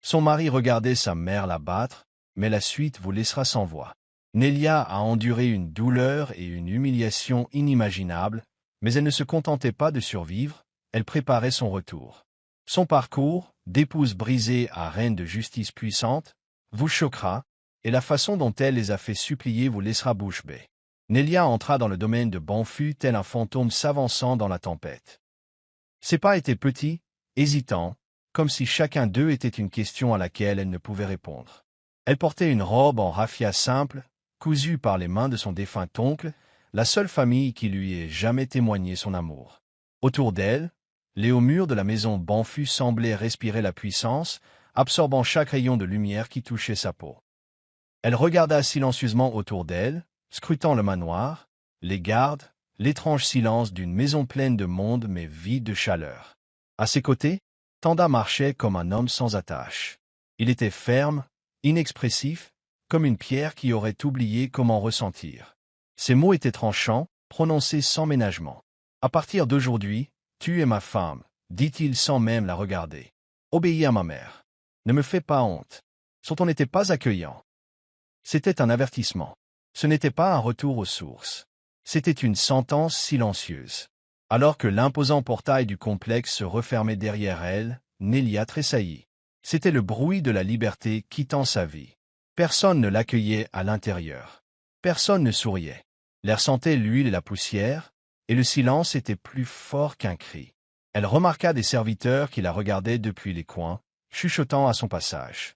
Son mari regardait sa mère la battre, mais la suite vous laissera sans voix. Nelia a enduré une douleur et une humiliation inimaginables, mais elle ne se contentait pas de survivre, elle préparait son retour. Son parcours, d'épouse brisée à reine de justice puissante, vous choquera, et la façon dont elle les a fait supplier vous laissera bouche bée. Nelia entra dans le domaine de Banfu tel un fantôme s'avançant dans la tempête. Ses pas étaient petits, hésitants, comme si chacun d'eux était une question à laquelle elle ne pouvait répondre. Elle portait une robe en raffia simple, cousue par les mains de son défunt oncle, la seule famille qui lui ait jamais témoigné son amour. Autour d'elle, les hauts murs de la maison Banfu semblaient respirer la puissance, absorbant chaque rayon de lumière qui touchait sa peau. Elle regarda silencieusement autour d'elle, scrutant le manoir, les gardes, l'étrange silence d'une maison pleine de monde mais vide de chaleur. À ses côtés, Tanda marchait comme un homme sans attache. Il était ferme, inexpressif, comme une pierre qui aurait oublié comment ressentir. Ses mots étaient tranchants, prononcés sans ménagement. « À partir d'aujourd'hui, tu es ma femme, dit-il sans même la regarder. Obéis à ma mère. Ne me fais pas honte. Son ton n'était pas accueillant. C'était un avertissement. Ce n'était pas un retour aux sources. C'était une sentence silencieuse. Alors que l'imposant portail du complexe se refermait derrière elle, Nelia tressaillit. C'était le bruit de la liberté quittant sa vie. Personne ne l'accueillait à l'intérieur. Personne ne souriait. L'air sentait l'huile et la poussière, et le silence était plus fort qu'un cri. Elle remarqua des serviteurs qui la regardaient depuis les coins, chuchotant à son passage.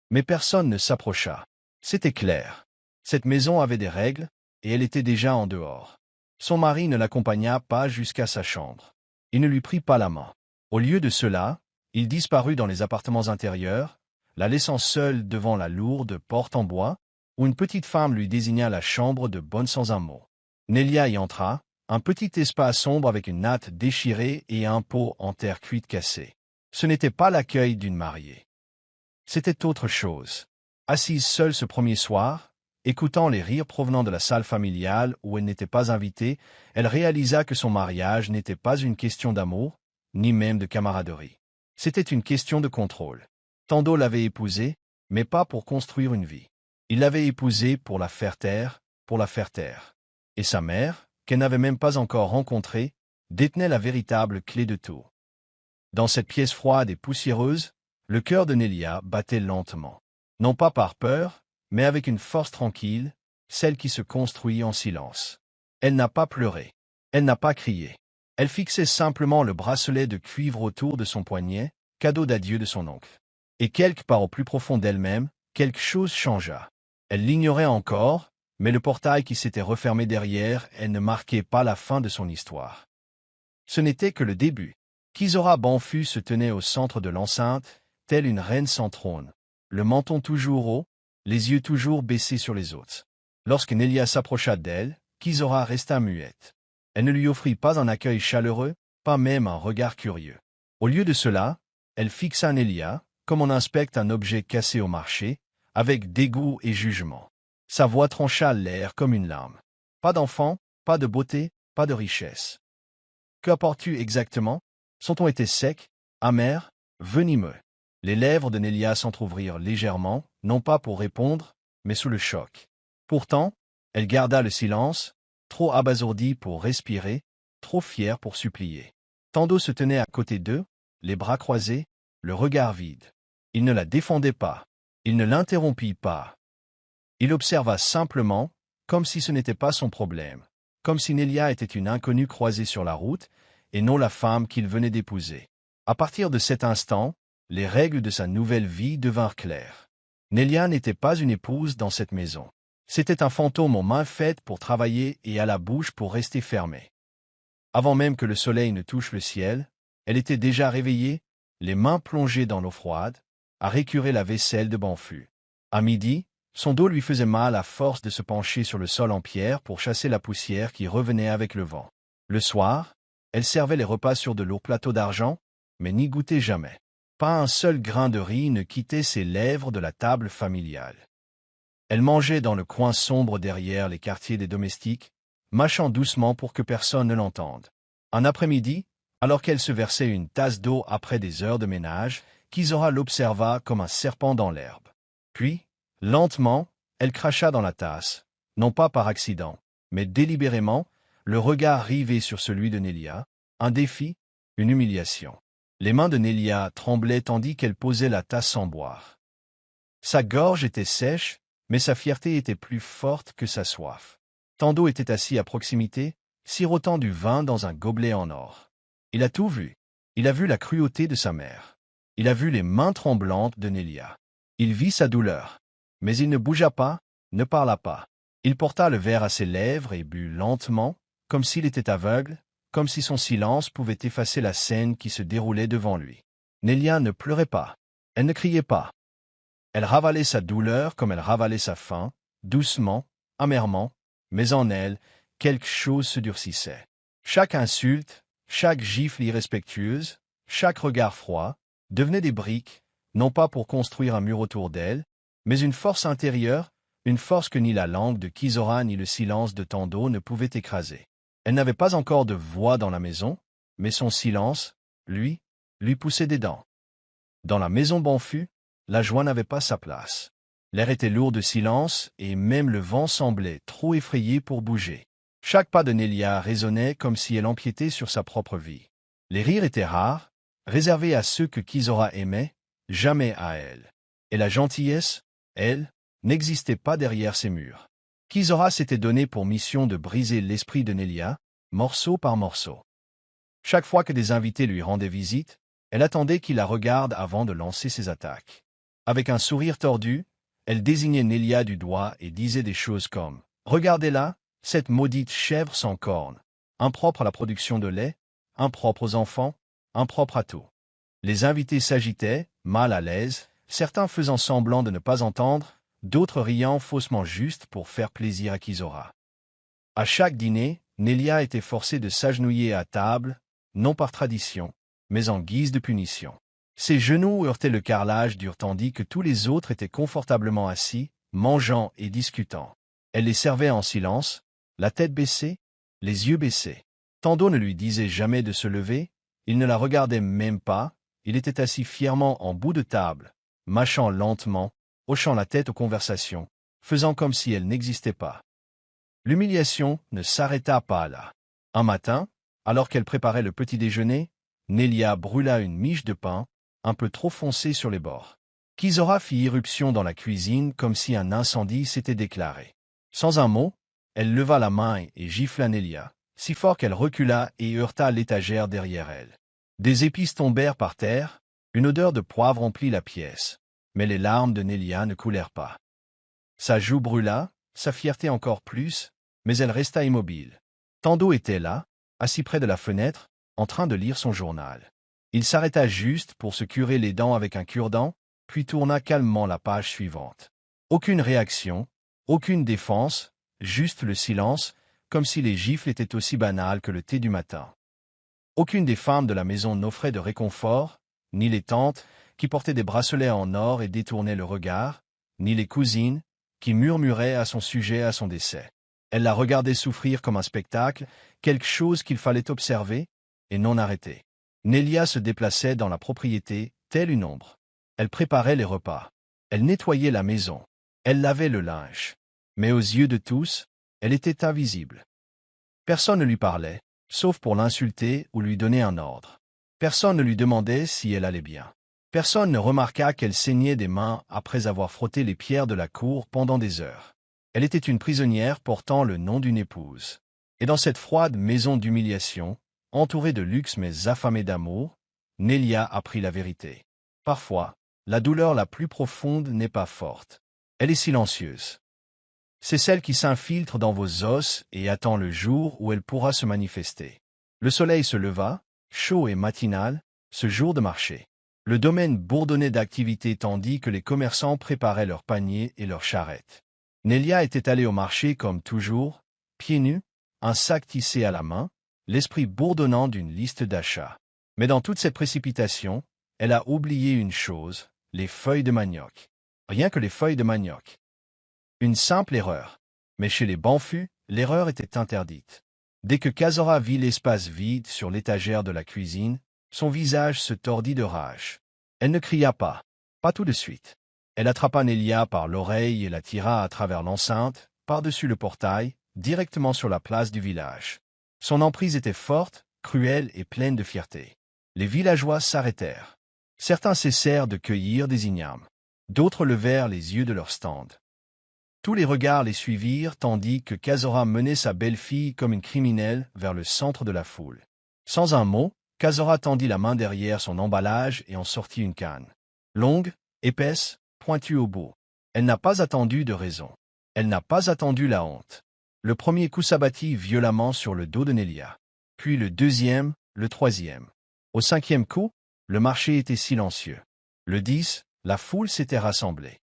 Mais personne ne s'approcha. C'était clair. Cette maison avait des règles, et elle était déjà en dehors. Son mari ne l'accompagna pas jusqu'à sa chambre. Il ne lui prit pas la main. Au lieu de cela, il disparut dans les appartements intérieurs, la laissant seule devant la lourde porte en bois, où une petite femme lui désigna la chambre de bonne sans un mot. Nelia y entra, un petit espace sombre avec une natte déchirée et un pot en terre cuite cassé. Ce n'était pas l'accueil d'une mariée. C'était autre chose. Assise seule ce premier soir, écoutant les rires provenant de la salle familiale où elle n'était pas invitée, elle réalisa que son mariage n'était pas une question d'amour, ni même de camaraderie. C'était une question de contrôle. Tando l'avait épousée, mais pas pour construire une vie. Il l'avait épousée pour la faire taire, pour la faire taire. Et sa mère, qu'elle n'avait même pas encore rencontrée, détenait la véritable clé de tout. Dans cette pièce froide et poussiéreuse, le cœur de Nelia battait lentement. Non pas par peur, mais avec une force tranquille, celle qui se construit en silence. Elle n'a pas pleuré. Elle n'a pas crié. Elle fixait simplement le bracelet de cuivre autour de son poignet, cadeau d'adieu de son oncle. Et quelque part au plus profond d'elle-même, quelque chose changea. Elle l'ignorait encore, mais le portail qui s'était refermé derrière elle ne marquait pas la fin de son histoire. Ce n'était que le début. Kizora Banfu se tenait au centre de l'enceinte, telle une reine sans trône, le menton toujours haut, les yeux toujours baissés sur les autres. Lorsque Nelia s'approcha d'elle, Kizora resta muette. Elle ne lui offrit pas un accueil chaleureux, pas même un regard curieux. Au lieu de cela, elle fixa Nelia, comme on inspecte un objet cassé au marché, avec dégoût et jugement. Sa voix trancha l'air comme une lame. Pas d'enfant, pas de beauté, pas de richesse. Que apportes-tu exactement? Son ton était sec, amer, venimeux. Les lèvres de Nelia s'entr'ouvrirent légèrement, non pas pour répondre, mais sous le choc. Pourtant, elle garda le silence, trop abasourdie pour respirer, trop fière pour supplier. Tando se tenait à côté d'eux, les bras croisés, le regard vide. Il ne la défendait pas. Il ne l'interrompit pas. Il observa simplement, comme si ce n'était pas son problème, comme si Nelia était une inconnue croisée sur la route, et non la femme qu'il venait d'épouser. À partir de cet instant, les règles de sa nouvelle vie devinrent claires. Nelia n'était pas une épouse dans cette maison. C'était un fantôme aux mains faites pour travailler et à la bouche pour rester fermée. Avant même que le soleil ne touche le ciel, elle était déjà réveillée, les mains plongées dans l'eau froide, à récurer la vaisselle de Banfu. À midi, son dos lui faisait mal à force de se pencher sur le sol en pierre pour chasser la poussière qui revenait avec le vent. Le soir, elle servait les repas sur de lourds plateaux d'argent, mais n'y goûtait jamais. Pas un seul grain de riz ne quittait ses lèvres de la table familiale. Elle mangeait dans le coin sombre derrière les quartiers des domestiques, mâchant doucement pour que personne ne l'entende. Un après-midi, alors qu'elle se versait une tasse d'eau après des heures de ménage, Kizora l'observa comme un serpent dans l'herbe. Puis, lentement, elle cracha dans la tasse, non pas par accident, mais délibérément, le regard rivé sur celui de Nelia, un défi, une humiliation. Les mains de Nelia tremblaient tandis qu'elle posait la tasse sans boire. Sa gorge était sèche, mais sa fierté était plus forte que sa soif. Tando était assis à proximité, sirotant du vin dans un gobelet en or. Il a tout vu. Il a vu la cruauté de sa mère. Il a vu les mains tremblantes de Nelia. Il vit sa douleur. Mais il ne bougea pas, ne parla pas. Il porta le verre à ses lèvres et but lentement, comme s'il était aveugle, comme si son silence pouvait effacer la scène qui se déroulait devant lui. Nelia ne pleurait pas. Elle ne criait pas. Elle ravalait sa douleur comme elle ravalait sa faim, doucement, amèrement, mais en elle, quelque chose se durcissait. Chaque insulte, chaque gifle irrespectueuse, chaque regard froid, devenaient des briques, non pas pour construire un mur autour d'elle, mais une force intérieure, une force que ni la langue de Kizora ni le silence de Tando ne pouvaient écraser. Elle n'avait pas encore de voix dans la maison, mais son silence, lui poussait des dents. Dans la maison Banfu, la joie n'avait pas sa place. L'air était lourd de silence et même le vent semblait trop effrayé pour bouger. Chaque pas de Nelia résonnait comme si elle empiétait sur sa propre vie. Les rires étaient rares, réservés à ceux que Kizora aimait, jamais à elle. Et la gentillesse, elle, n'existait pas derrière ces murs. Kizora s'était donné pour mission de briser l'esprit de Nelia, morceau par morceau. Chaque fois que des invités lui rendaient visite, elle attendait qu'il la regarde avant de lancer ses attaques. Avec un sourire tordu, elle désignait Nelia du doigt et disait des choses comme « Regardez-la, cette maudite chèvre sans cornes, impropre à la production de lait, impropre aux enfants, impropre à tout. » Les invités s'agitaient, mal à l'aise, certains faisant semblant de ne pas entendre, d'autres riant faussement juste pour faire plaisir à Kizora. À chaque dîner, Nelia était forcée de s'agenouiller à table, non par tradition, mais en guise de punition. Ses genoux heurtaient le carrelage dur tandis que tous les autres étaient confortablement assis, mangeant et discutant. Elle les servait en silence, la tête baissée, les yeux baissés. Tando ne lui disait jamais de se lever, il ne la regardait même pas, il était assis fièrement en bout de table, mâchant lentement, hochant la tête aux conversations, faisant comme si elle n'existait pas. L'humiliation ne s'arrêta pas là. Un matin, alors qu'elle préparait le petit déjeuner, Nelia brûla une miche de pain, un peu trop foncée sur les bords. Kizora fit irruption dans la cuisine comme si un incendie s'était déclaré. Sans un mot, elle leva la main et gifla Nelia, si fort qu'elle recula et heurta l'étagère derrière elle. Des épices tombèrent par terre, une odeur de poivre emplit la pièce, mais les larmes de Nelia ne coulèrent pas. Sa joue brûla, sa fierté encore plus, mais elle resta immobile. Tando était là, assis près de la fenêtre, en train de lire son journal. Il s'arrêta juste pour se curer les dents avec un cure-dent, puis tourna calmement la page suivante. Aucune réaction, aucune défense, juste le silence, comme si les gifles étaient aussi banales que le thé du matin. Aucune des femmes de la maison n'offrait de réconfort, ni les tantes, qui portaient des bracelets en or et détournaient le regard, ni les cousines, qui murmuraient à son sujet à son décès. Elle la regardait souffrir comme un spectacle, quelque chose qu'il fallait observer, et non arrêter. Nelia se déplaçait dans la propriété, telle une ombre. Elle préparait les repas. Elle nettoyait la maison. Elle lavait le linge. Mais aux yeux de tous, elle était invisible. Personne ne lui parlait, sauf pour l'insulter ou lui donner un ordre. Personne ne lui demandait si elle allait bien. Personne ne remarqua qu'elle saignait des mains après avoir frotté les pierres de la cour pendant des heures. Elle était une prisonnière portant le nom d'une épouse. Et dans cette froide maison d'humiliation, entourée de luxe mais affamée d'amour, Nelia apprit la vérité. Parfois, la douleur la plus profonde n'est pas forte. Elle est silencieuse. C'est celle qui s'infiltre dans vos os et attend le jour où elle pourra se manifester. Le soleil se leva, chaud et matinal, ce jour de marché. Le domaine bourdonnait d'activité tandis que les commerçants préparaient leurs paniers et leurs charrettes. Nelia était allée au marché comme toujours, pieds nus, un sac tissé à la main, l'esprit bourdonnant d'une liste d'achats. Mais dans toute cette précipitation, elle a oublié une chose, les feuilles de manioc. Rien que les feuilles de manioc. Une simple erreur. Mais chez les Banfu, l'erreur était interdite. Dès que Kazora vit l'espace vide sur l'étagère de la cuisine, son visage se tordit de rage. Elle ne cria pas. Pas tout de suite. Elle attrapa Nelia par l'oreille et la tira à travers l'enceinte, par-dessus le portail, directement sur la place du village. Son emprise était forte, cruelle et pleine de fierté. Les villageois s'arrêtèrent. Certains cessèrent de cueillir des ignames. D'autres levèrent les yeux de leur stand. Tous les regards les suivirent tandis que Kazora menait sa belle-fille comme une criminelle vers le centre de la foule. Sans un mot, Kazora tendit la main derrière son emballage et en sortit une canne. Longue, épaisse, pointue au bout. Elle n'a pas attendu de raison. Elle n'a pas attendu la honte. Le premier coup s'abattit violemment sur le dos de Nelia. Puis le deuxième, le troisième. Au cinquième coup, le marché était silencieux. Le 10, la foule s'était rassemblée.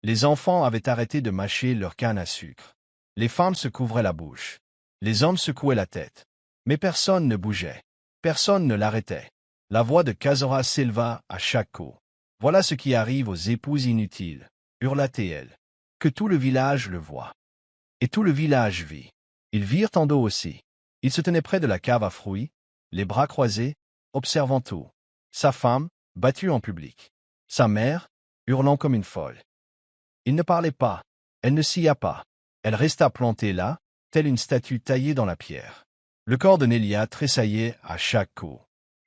Les enfants avaient arrêté de mâcher leur canne à sucre. Les femmes se couvraient la bouche. Les hommes secouaient la tête. Mais personne ne bougeait. Personne ne l'arrêtait. La voix de Kazora s'éleva à chaque coup. « Voilà ce qui arrive aux épouses inutiles », hurla-t-elle. « Que tout le village le voie. » Et tout le village vit. Ils virent Tando aussi. Il se tenait près de la cave à fruits, les bras croisés, observant tout. Sa femme, battue en public. Sa mère, hurlant comme une folle. Il ne parlait pas. Elle ne sia pas. Elle resta plantée là, telle une statue taillée dans la pierre. Le corps de Nelia tressaillait à chaque coup.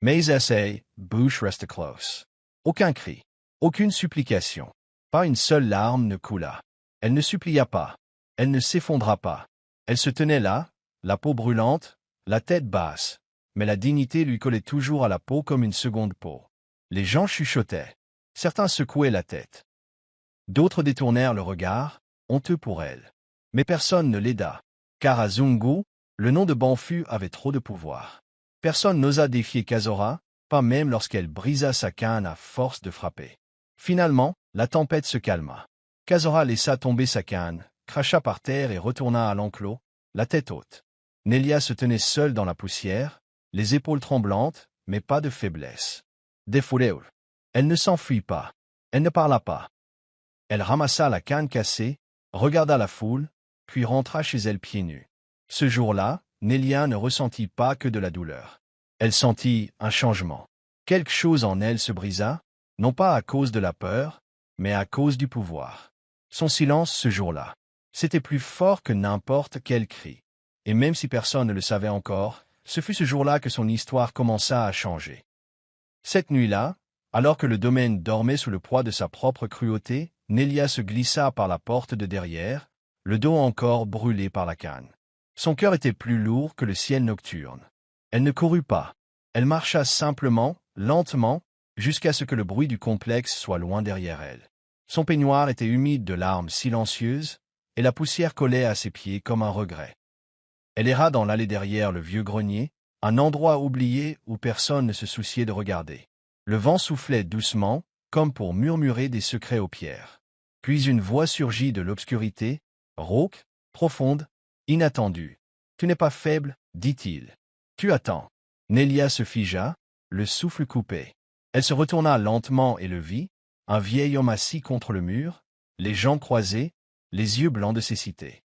Mais essay, bouche resta close. Aucun cri. Aucune supplication. Pas une seule larme ne coula. Elle ne supplia pas. Elle ne s'effondra pas. Elle se tenait là, la peau brûlante, la tête basse. Mais la dignité lui collait toujours à la peau comme une seconde peau. Les gens chuchotaient. Certains secouaient la tête. D'autres détournèrent le regard, honteux pour elle. Mais personne ne l'aida. Car à Zungu, le nom de Banfu avait trop de pouvoir. Personne n'osa défier Kazora, pas même lorsqu'elle brisa sa canne à force de frapper. Finalement, la tempête se calma. Kazora laissa tomber sa canne, cracha par terre et retourna à l'enclos, la tête haute. Nelia se tenait seule dans la poussière, les épaules tremblantes, mais pas de faiblesse. Défoulée. Elle ne s'enfuit pas. Elle ne parla pas. Elle ramassa la canne cassée, regarda la foule, puis rentra chez elle pieds nus. Ce jour-là, Nelia ne ressentit pas que de la douleur. Elle sentit un changement. Quelque chose en elle se brisa, non pas à cause de la peur, mais à cause du pouvoir. Son silence ce jour-là, c'était plus fort que n'importe quel cri. Et même si personne ne le savait encore, ce fut ce jour-là que son histoire commença à changer. Cette nuit-là, alors que le domaine dormait sous le poids de sa propre cruauté, Nelia se glissa par la porte de derrière, le dos encore brûlé par la canne. Son cœur était plus lourd que le ciel nocturne. Elle ne courut pas. Elle marcha simplement, lentement, jusqu'à ce que le bruit du complexe soit loin derrière elle. Son peignoir était humide de larmes silencieuses, et la poussière collait à ses pieds comme un regret. Elle erra dans l'allée derrière le vieux grenier, un endroit oublié où personne ne se souciait de regarder. Le vent soufflait doucement, comme pour murmurer des secrets aux pierres. Puis une voix surgit de l'obscurité, rauque, profonde, inattendue. « Tu n'es pas faible, dit-il. Tu attends. » Nelia se figea, le souffle coupé. Elle se retourna lentement et le vit, un vieil homme assis contre le mur, les jambes croisées, les yeux blancs de cécité.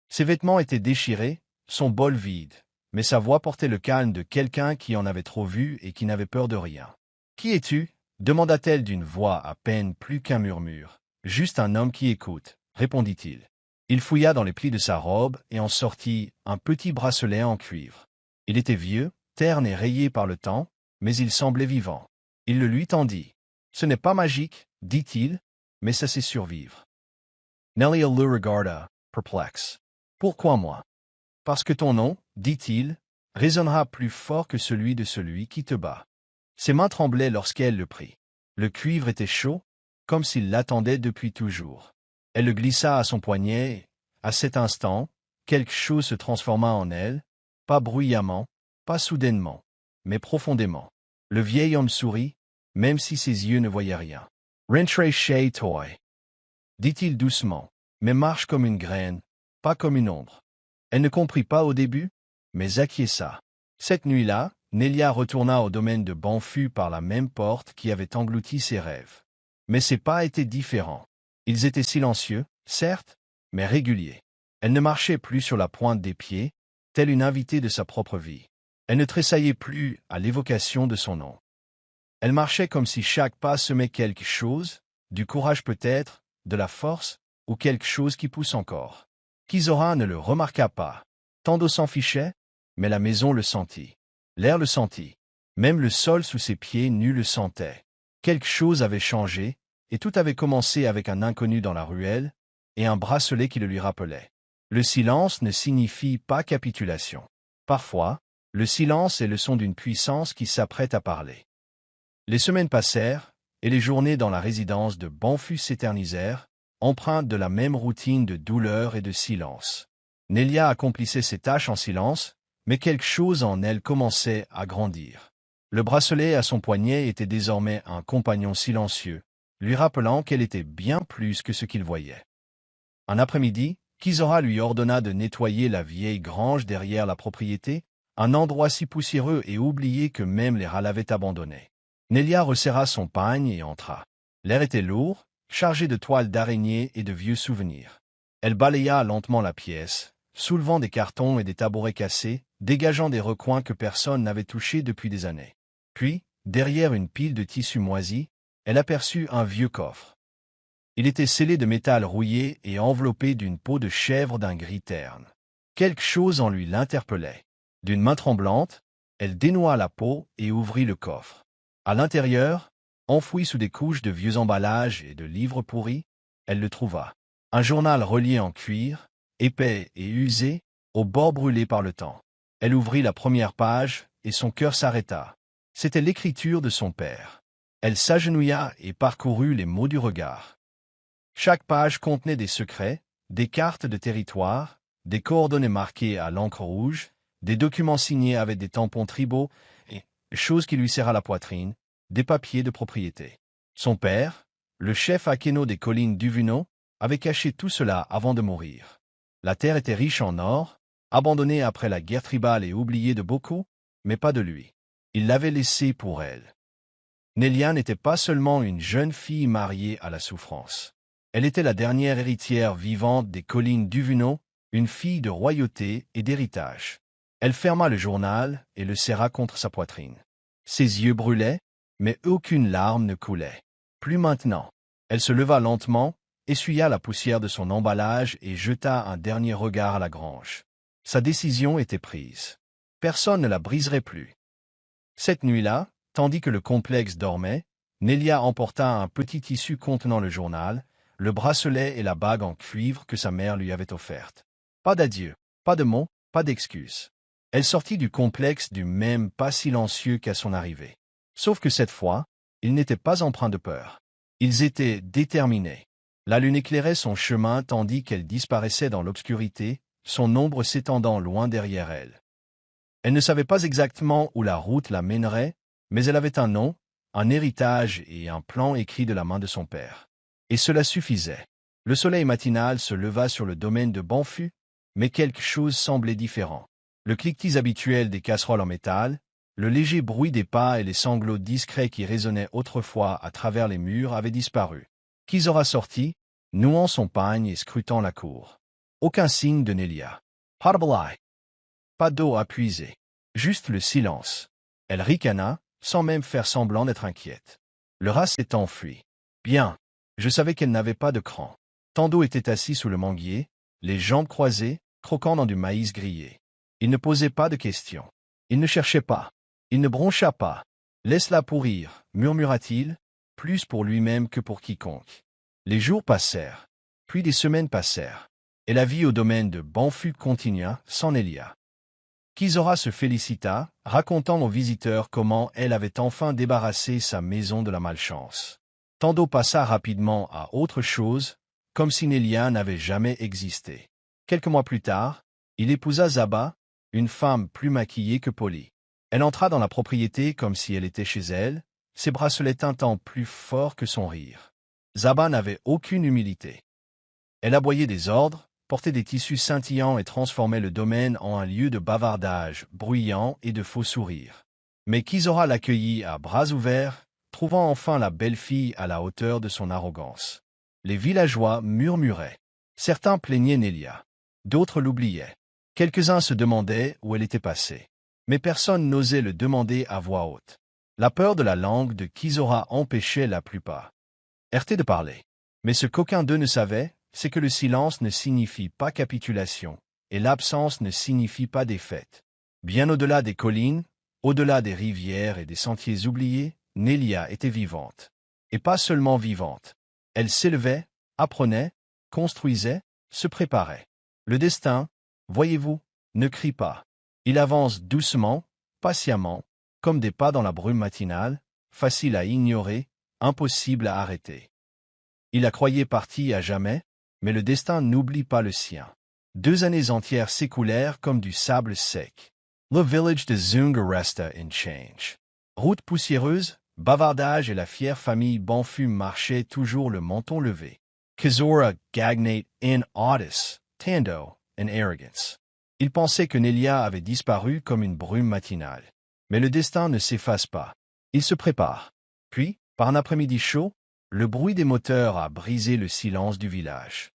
Ses vêtements étaient déchirés, son bol vide, mais sa voix portait le calme de quelqu'un qui en avait trop vu et qui n'avait peur de rien. « Qui es-tu » demanda-t-elle d'une voix à peine plus qu'un murmure. « Juste un homme qui écoute, » répondit-il. Il fouilla dans les plis de sa robe et en sortit un petit bracelet en cuivre. Il était vieux, terne et rayé par le temps, mais il semblait vivant. Il le lui tendit. « Ce n'est pas magique, dit-il, mais ça sait survivre. » Nelia le regarda, perplexe. « Pourquoi moi ?»« Parce que ton nom, dit-il, résonnera plus fort que celui de celui qui te bat. » Ses mains tremblaient lorsqu'elle le prit. Le cuivre était chaud, comme s'il l'attendait depuis toujours. Elle le glissa à son poignet et, à cet instant, quelque chose se transforma en elle, pas bruyamment, pas soudainement, mais profondément. Le vieil homme sourit, même si ses yeux ne voyaient rien. « Rentrez chez toi, » dit-il doucement, mais marche comme une graine, pas comme une ombre. Elle ne comprit pas au début, mais acquiesça. Cette nuit-là, Nelia retourna au domaine de Banfu par la même porte qui avait englouti ses rêves. Mais ses pas étaient différents. Ils étaient silencieux, certes, mais réguliers. Elle ne marchait plus sur la pointe des pieds, telle une invitée de sa propre vie. Elle ne tressaillait plus à l'évocation de son nom. Elle marchait comme si chaque pas semait quelque chose, du courage peut-être, de la force, ou quelque chose qui pousse encore. Kizora ne le remarqua pas. Tando s'en fichait, mais la maison le sentit. L'air le sentit. Même le sol sous ses pieds nus le sentait. Quelque chose avait changé, et tout avait commencé avec un inconnu dans la ruelle, et un bracelet qui le lui rappelait. Le silence ne signifie pas capitulation. Parfois, le silence est le son d'une puissance qui s'apprête à parler. Les semaines passèrent, et les journées dans la résidence de Banfu s'éternisèrent, empreintes de la même routine de douleur et de silence. Nelia accomplissait ses tâches en silence, mais quelque chose en elle commençait à grandir. Le bracelet à son poignet était désormais un compagnon silencieux, lui rappelant qu'elle était bien plus que ce qu'il voyait. Un après-midi, Kizora lui ordonna de nettoyer la vieille grange derrière la propriété, un endroit si poussiéreux et oublié que même les rats l'avaient abandonné. Nelia resserra son pagne et entra. L'air était lourd, chargé de toiles d'araignée et de vieux souvenirs. Elle balaya lentement la pièce, soulevant des cartons et des tabourets cassés, dégageant des recoins que personne n'avait touchés depuis des années. Puis, derrière une pile de tissus moisis, elle aperçut un vieux coffre. Il était scellé de métal rouillé et enveloppé d'une peau de chèvre d'un gris terne. Quelque chose en lui l'interpellait. D'une main tremblante, elle dénoua la peau et ouvrit le coffre. À l'intérieur, enfoui sous des couches de vieux emballages et de livres pourris, elle le trouva. Un journal relié en cuir, épais et usé, au bord brûlé par le temps. Elle ouvrit la première page et son cœur s'arrêta. C'était l'écriture de son père. Elle s'agenouilla et parcourut les mots du regard. Chaque page contenait des secrets, des cartes de territoire, des coordonnées marquées à l'encre rouge, des documents signés avec des tampons tribaux et, chose qui lui serra la poitrine, des papiers de propriété. Son père, le chef Akeno des collines d'Uvuno, avait caché tout cela avant de mourir. La terre était riche en or, abandonnée après la guerre tribale et oubliée de beaucoup, mais pas de lui. Il l'avait laissée pour elle. Nelia n'était pas seulement une jeune fille mariée à la souffrance. Elle était la dernière héritière vivante des collines d'Uvuno, une fille de royauté et d'héritage. Elle ferma le journal et le serra contre sa poitrine. Ses yeux brûlaient, mais aucune larme ne coulait. Plus maintenant. Elle se leva lentement, essuya la poussière de son emballage et jeta un dernier regard à la grange. Sa décision était prise. Personne ne la briserait plus. Cette nuit-là, tandis que le complexe dormait, Nelia emporta un petit tissu contenant le journal, le bracelet et la bague en cuivre que sa mère lui avait offerte. Pas d'adieu, pas de mots, pas d'excuses. Elle sortit du complexe du même pas silencieux qu'à son arrivée. Sauf que cette fois, ils n'étaient pas empreints de peur. Ils étaient déterminés. La lune éclairait son chemin tandis qu'elle disparaissait dans l'obscurité, son ombre s'étendant loin derrière elle. Elle ne savait pas exactement où la route la mènerait, mais elle avait un nom, un héritage et un plan écrit de la main de son père. Et cela suffisait. Le soleil matinal se leva sur le domaine de Banfu, mais quelque chose semblait différent. Le cliquetis habituel des casseroles en métal, le léger bruit des pas et les sanglots discrets qui résonnaient autrefois à travers les murs avaient disparu. Kizora sortit, nouant son pagne et scrutant la cour. Aucun signe de Nelia. Harbalai. Pas d'eau à puiser. Juste le silence. Elle ricana, sans même faire semblant d'être inquiète. Le rat s'est enfui. Bien. Je savais qu'elle n'avait pas de cran. Tando était assis sous le manguier, les jambes croisées, croquant dans du maïs grillé. Il ne posait pas de questions. Il ne cherchait pas. Il ne broncha pas. Laisse-la pourrir, murmura-t-il, plus pour lui-même que pour quiconque. Les jours passèrent. Puis des semaines passèrent. Et la vie au domaine de Banfu continua sans Nelia. Kizora se félicita, racontant aux visiteurs comment elle avait enfin débarrassé sa maison de la malchance. Tando passa rapidement à autre chose, comme si Nelia n'avait jamais existé. Quelques mois plus tard, il épousa Zaba, une femme plus maquillée que polie. Elle entra dans la propriété comme si elle était chez elle, ses bracelets tintant plus fort que son rire. Zaba n'avait aucune humilité. Elle aboyait des ordres, portait des tissus scintillants et transformait le domaine en un lieu de bavardage, bruyant et de faux sourires. Mais Kizora l'accueillit à bras ouverts, trouvant enfin la belle fille à la hauteur de son arrogance. Les villageois murmuraient. Certains plaignaient Nelia. D'autres l'oubliaient. Quelques-uns se demandaient où elle était passée. Mais personne n'osait le demander à voix haute. La peur de la langue de Kizora empêchait la plupart de parler. Mais ce qu'aucun d'eux ne savait, c'est que le silence ne signifie pas capitulation, et l'absence ne signifie pas défaite. Bien au-delà des collines, au-delà des rivières et des sentiers oubliés, Nelia était vivante. Et pas seulement vivante. Elle s'élevait, apprenait, construisait, se préparait. Le destin, voyez-vous, ne crie pas. Il avance doucement, patiemment, comme des pas dans la brume matinale, facile à ignorer, impossible à arrêter. Il la croyait partie à jamais, mais le destin n'oublie pas le sien. 2 années entières s'écoulèrent comme du sable sec. Le village de Zunga resta in change. Route poussiéreuse, bavardage et la fière famille Banfu marchaient toujours le menton levé. Kizora gagnait in audace, tando, and arrogance. Il pensait que Nelia avait disparu comme une brume matinale. Mais le destin ne s'efface pas. Il se prépare. Puis, par un après-midi chaud, le bruit des moteurs a brisé le silence du village.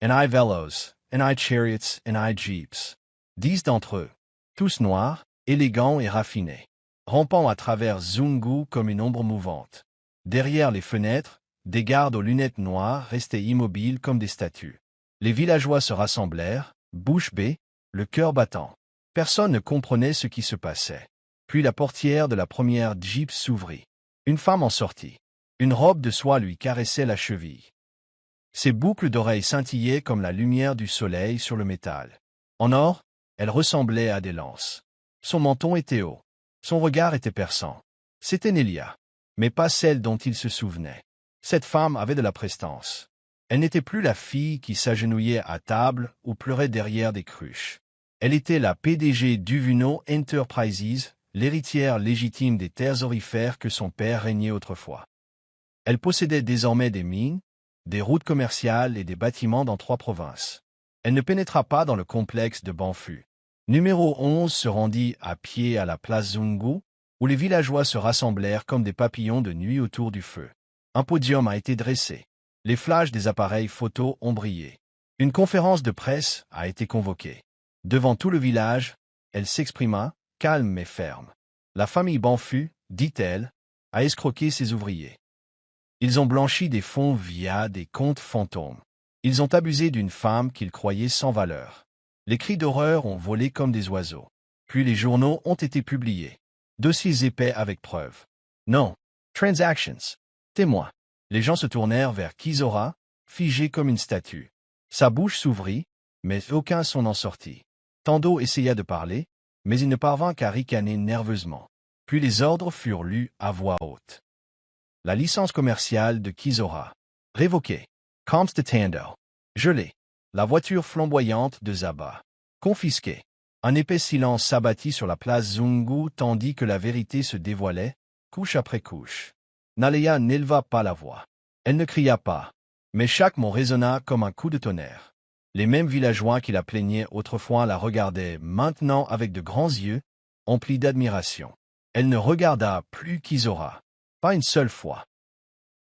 And I velos, and I chariots, and I jeeps. 10 d'entre eux, tous noirs, élégants et raffinés, rampant à travers Zungu comme une ombre mouvante. Derrière les fenêtres, des gardes aux lunettes noires restaient immobiles comme des statues. Les villageois se rassemblèrent, bouche bée, le cœur battant. Personne ne comprenait ce qui se passait. Puis la portière de la première jeep s'ouvrit. Une femme en sortit. Une robe de soie lui caressait la cheville. Ses boucles d'oreilles scintillaient comme la lumière du soleil sur le métal. En or, elle ressemblait à des lances. Son menton était haut. Son regard était perçant. C'était Nelia, mais pas celle dont il se souvenait. Cette femme avait de la prestance. Elle n'était plus la fille qui s'agenouillait à table ou pleurait derrière des cruches. Elle était la PDG d'Uvuno Enterprises, l'héritière légitime des terres aurifères que son père régnait autrefois. Elle possédait désormais des mines, des routes commerciales et des bâtiments dans 3 provinces. Elle ne pénétra pas dans le complexe de Banfu. Numéro 11 se rendit à pied à la place Zungu, où les villageois se rassemblèrent comme des papillons de nuit autour du feu. Un podium a été dressé. Les flashs des appareils photo ont brillé. Une conférence de presse a été convoquée. Devant tout le village, elle s'exprima, calme mais ferme. La famille Banfu, dit-elle, a escroqué ses ouvriers. Ils ont blanchi des fonds via des comptes fantômes. Ils ont abusé d'une femme qu'ils croyaient sans valeur. Les cris d'horreur ont volé comme des oiseaux. Puis les journaux ont été publiés. Dossiers épais avec preuves. Non. Transactions. Témoins. Les gens se tournèrent vers Kizora, figé comme une statue. Sa bouche s'ouvrit, mais aucun son n'en sortit. Tando essaya de parler, mais il ne parvint qu'à ricaner nerveusement. Puis les ordres furent lus à voix haute. La licence commerciale de Kizora. Révoquée. Comps de Tando. Gelée. La voiture flamboyante de Zaba. Confisquée. Un épais silence s'abattit sur la place Zungu tandis que la vérité se dévoilait, couche après couche. Nalea n'éleva pas la voix. Elle ne cria pas. Mais chaque mot résonna comme un coup de tonnerre. Les mêmes villageois qui la plaignaient autrefois la regardaient maintenant avec de grands yeux, emplis d'admiration. Elle ne regarda plus Kizora. Pas une seule fois.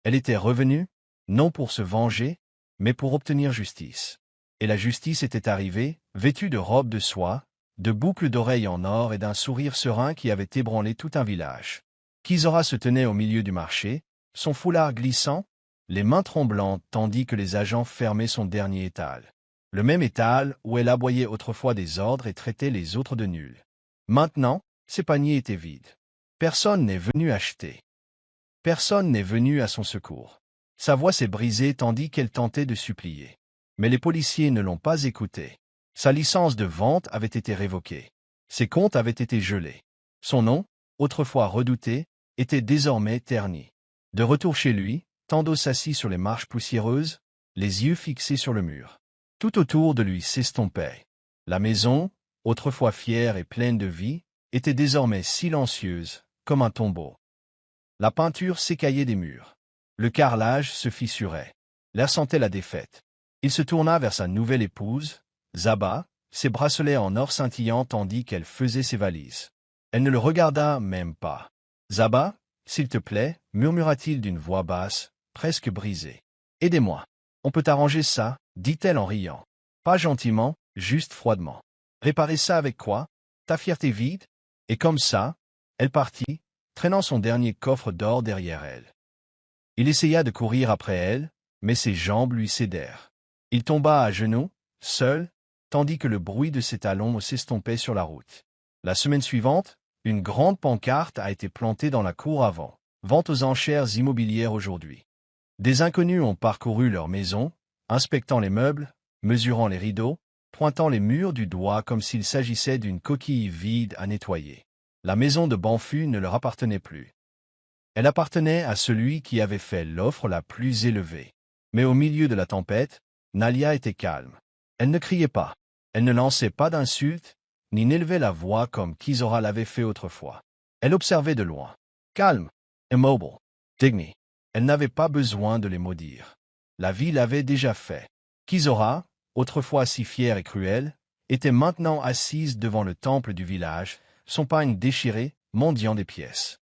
Elle était revenue, non pour se venger, mais pour obtenir justice. Et la justice était arrivée, vêtue de robes de soie, de boucles d'oreilles en or et d'un sourire serein qui avait ébranlé tout un village. Kizora se tenait au milieu du marché, son foulard glissant, les mains tremblantes tandis que les agents fermaient son dernier étal. Le même étal où elle aboyait autrefois des ordres et traitait les autres de nuls. Maintenant, ses paniers étaient vides. Personne n'est venu acheter. Personne n'est venu à son secours. Sa voix s'est brisée tandis qu'elle tentait de supplier. Mais les policiers ne l'ont pas écoutée. Sa licence de vente avait été révoquée. Ses comptes avaient été gelés. Son nom, autrefois redouté, était désormais terni. De retour chez lui, Tando s'assit sur les marches poussiéreuses, les yeux fixés sur le mur. Tout autour de lui s'estompait. La maison, autrefois fière et pleine de vie, était désormais silencieuse, comme un tombeau. La peinture s'écaillait des murs. Le carrelage se fissurait. L'air sentait la défaite. Il se tourna vers sa nouvelle épouse, Zaba, ses bracelets en or scintillant tandis qu'elle faisait ses valises. Elle ne le regarda même pas. « Zaba, s'il te plaît, murmura-t-il d'une voix basse, presque brisée. « Aidez-moi. On peut arranger ça, dit-elle en riant. Pas gentiment, juste froidement. Réparer ça avec quoi? Ta fierté vide? » Et comme ça, elle partit, traînant son dernier coffre d'or derrière elle. Il essaya de courir après elle, mais ses jambes lui cédèrent. Il tomba à genoux, seul, tandis que le bruit de ses talons s'estompait sur la route. La semaine suivante, une grande pancarte a été plantée dans la cour avant. Vente aux enchères immobilières aujourd'hui. Des inconnus ont parcouru leur maison, inspectant les meubles, mesurant les rideaux, pointant les murs du doigt comme s'il s'agissait d'une coquille vide à nettoyer. La maison de Banfu ne leur appartenait plus. Elle appartenait à celui qui avait fait l'offre la plus élevée. Mais au milieu de la tempête, Nalia était calme. Elle ne criait pas. Elle ne lançait pas d'insultes, ni n'élevait la voix comme Kizora l'avait fait autrefois. Elle observait de loin. Calme, immobile, digne. Elle n'avait pas besoin de les maudire. La vie l'avait déjà fait. Kizora, autrefois si fière et cruelle, était maintenant assise devant le temple du village, son pagne déchiré, mendiant des pièces.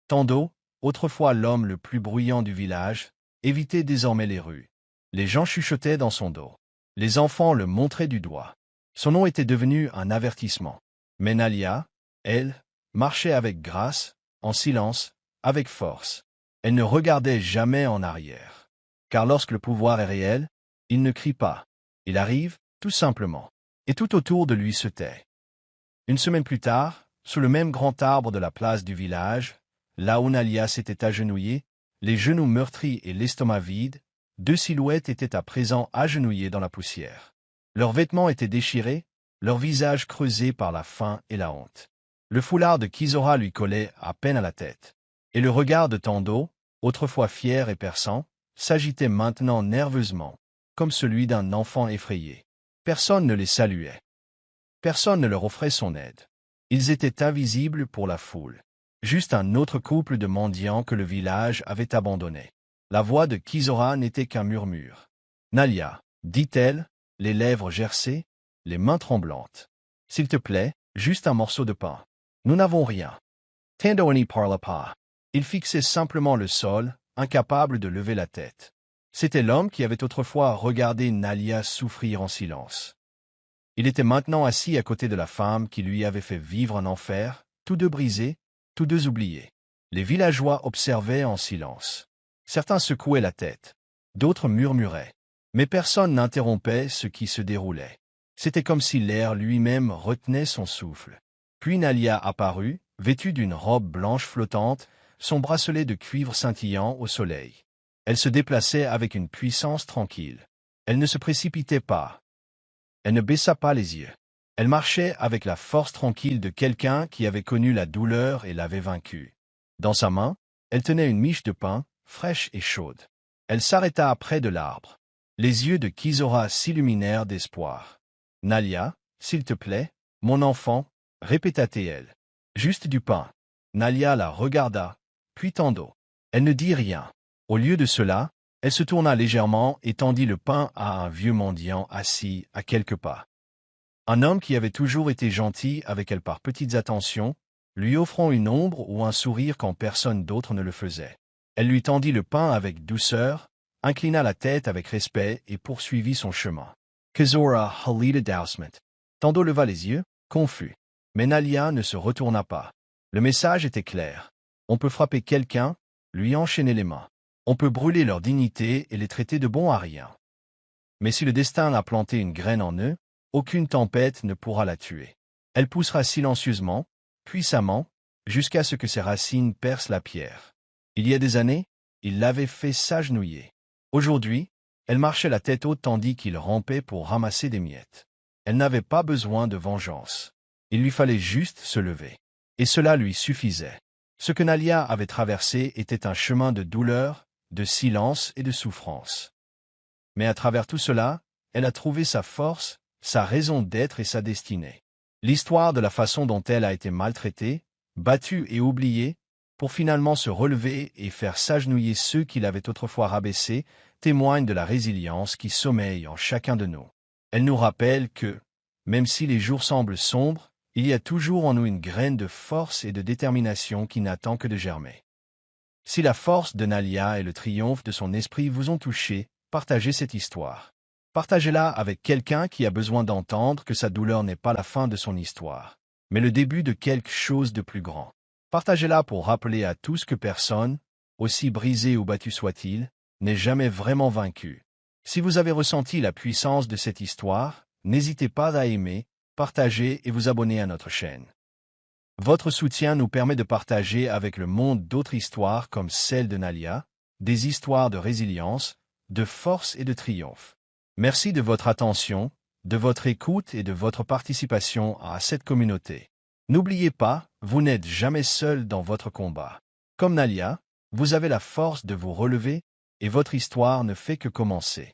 Tando, autrefois l'homme le plus bruyant du village, évitait désormais les rues. Les gens chuchotaient dans son dos. Les enfants le montraient du doigt. Son nom était devenu un avertissement. Mais Nalia, elle, marchait avec grâce, en silence, avec force. Elle ne regardait jamais en arrière. Car lorsque le pouvoir est réel, il ne crie pas. Il arrive, tout simplement. Et tout autour de lui se tait. Une semaine plus tard, sous le même grand arbre de la place du village, là où Nalia s'était agenouillée, les genoux meurtris et l'estomac vide, deux silhouettes étaient à présent agenouillées dans la poussière. Leurs vêtements étaient déchirés, leurs visages creusés par la faim et la honte. Le foulard de Kizora lui collait à peine à la tête. Et le regard de Tando, autrefois fier et perçant, s'agitait maintenant nerveusement, comme celui d'un enfant effrayé. Personne ne les saluait. Personne ne leur offrait son aide. Ils étaient invisibles pour la foule. Juste un autre couple de mendiants que le village avait abandonné. La voix de Kizora n'était qu'un murmure. « Nalia, dit-elle, les lèvres gercées, les mains tremblantes. S'il te plaît, juste un morceau de pain. Nous n'avons rien. » Tando n'y parla pas. Il fixait simplement le sol, incapable de lever la tête. C'était l'homme qui avait autrefois regardé Nalia souffrir en silence. Il était maintenant assis à côté de la femme qui lui avait fait vivre un enfer, tous deux brisés, tous deux oubliés. Les villageois observaient en silence. Certains secouaient la tête, d'autres murmuraient. Mais personne n'interrompait ce qui se déroulait. C'était comme si l'air lui-même retenait son souffle. Puis Nalia apparut, vêtue d'une robe blanche flottante, son bracelet de cuivre scintillant au soleil. Elle se déplaçait avec une puissance tranquille. Elle ne se précipitait pas. Elle ne baissa pas les yeux. Elle marchait avec la force tranquille de quelqu'un qui avait connu la douleur et l'avait vaincue. Dans sa main, elle tenait une miche de pain, fraîche et chaude. Elle s'arrêta près de l'arbre. Les yeux de Kizora s'illuminèrent d'espoir. « Nalia, s'il te plaît, mon enfant, » répéta-t-elle. « Juste du pain. » Nalia la regarda, puis Tando. Elle ne dit rien. Au lieu de cela, elle se tourna légèrement et tendit le pain à un vieux mendiant assis à quelques pas. Un homme qui avait toujours été gentil avec elle par petites attentions, lui offrant une ombre ou un sourire quand personne d'autre ne le faisait. Elle lui tendit le pain avec douceur, inclina la tête avec respect et poursuivit son chemin. Kizora halida dousement. Tando leva les yeux, confus. Mais Nalia ne se retourna pas. Le message était clair. On peut frapper quelqu'un, lui enchaîner les mains. On peut brûler leur dignité et les traiter de bons à rien. Mais si le destin a planté une graine en eux, aucune tempête ne pourra la tuer. Elle poussera silencieusement, puissamment, jusqu'à ce que ses racines percent la pierre. Il y a des années, il l'avait fait s'agenouiller. Aujourd'hui, elle marchait la tête haute tandis qu'il rampait pour ramasser des miettes. Elle n'avait pas besoin de vengeance. Il lui fallait juste se lever. Et cela lui suffisait. Ce que Nalia avait traversé était un chemin de douleur, de silence et de souffrance. Mais à travers tout cela, elle a trouvé sa force, sa raison d'être et sa destinée. L'histoire de la façon dont elle a été maltraitée, battue et oubliée, pour finalement se relever et faire s'agenouiller ceux qui l'avaient autrefois rabaissée, témoigne de la résilience qui sommeille en chacun de nous. Elle nous rappelle que, même si les jours semblent sombres, il y a toujours en nous une graine de force et de détermination qui n'attend que de germer. Si la force de Nalia et le triomphe de son esprit vous ont touché, partagez cette histoire. Partagez-la avec quelqu'un qui a besoin d'entendre que sa douleur n'est pas la fin de son histoire, mais le début de quelque chose de plus grand. Partagez-la pour rappeler à tous que personne, aussi brisé ou battu soit-il, n'est jamais vraiment vaincu. Si vous avez ressenti la puissance de cette histoire, n'hésitez pas à aimer, partager et vous abonner à notre chaîne. Votre soutien nous permet de partager avec le monde d'autres histoires comme celle de Nalia, des histoires de résilience, de force et de triomphe. Merci de votre attention, de votre écoute et de votre participation à cette communauté. N'oubliez pas, vous n'êtes jamais seul dans votre combat. Comme Nalia, vous avez la force de vous relever, et votre histoire ne fait que commencer.